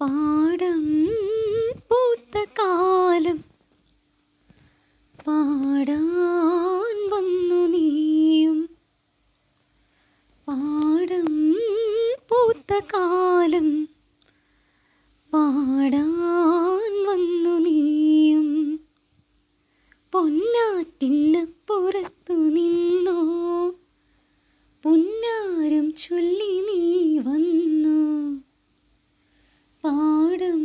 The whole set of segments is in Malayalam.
പാടം പൂത്ത കാലം പാടാൻ വന്നു നീയും. പാടം പൂത്ത കാലം പാടാൻ വന്നു നീയും. പൊന്നാറ്റിനപ്പുറത്തു നിന്നോ പുന്നാരം ചൊല്ലി നീ വന്നു. പാടം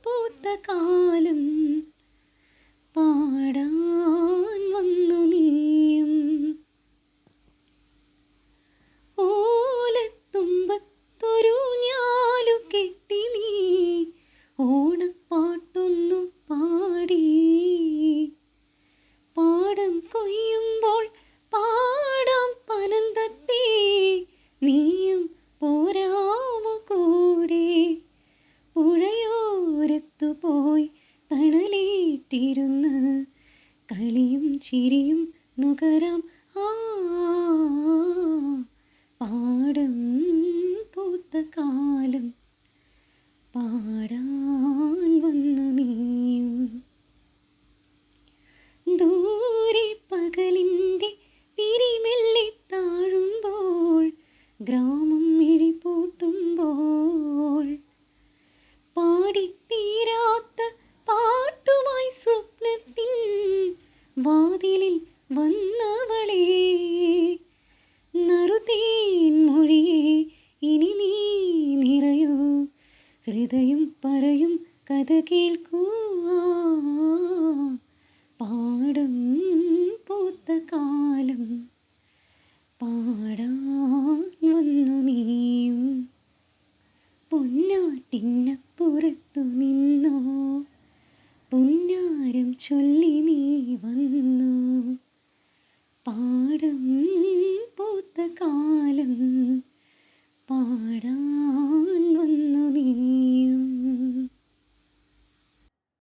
പൂത്ത കാലം പാടാൻ വന്നു നീയും. ഓലത്തുമ്പത്തൊരു ഞാലു കെട്ടി നീ ഓണപ്പാട്ടൊന്നു പാടി. പാടം കൊയ്യുമ്പോൾ പാടാം പനന്തത്തേ നീയും പോരാമോ കൂടെ. പുഴയോരത്തു പോയി തണലേറ്റിരുന്ന് കളിയും ചിരിയും നുകരാം. പാടം പൂത്ത കാലം പാടാൻ വന്നു നീയും. ദൂരെ പകലിൻ്റെ തിരിമെല്ലെ താഴുമ്പോൾ ഗ്രാമം മിഴിപൂട്ടുമ്പോൾ പാടിത്തീരാത്ത പാട്ടുമായി സ്വപ്നത്തിൻ വാതിലിൽ വന്നവളേ. നറുതേൻ മൊഴിയേ ഇനി നീ നിറയൂ, ഹൃദയം പറയും കഥ കേൾക്കൂ. പാടം പൂത്ത കാലം പാടാൻ വന്നു നീയും. പൊന്നാറ്റിനപ്പുറത്തു നിന്നോ പുന്നാരം ചൊല്ലി നീ വന്നു. പാടം പൂത്ത കാലം പാടാൻ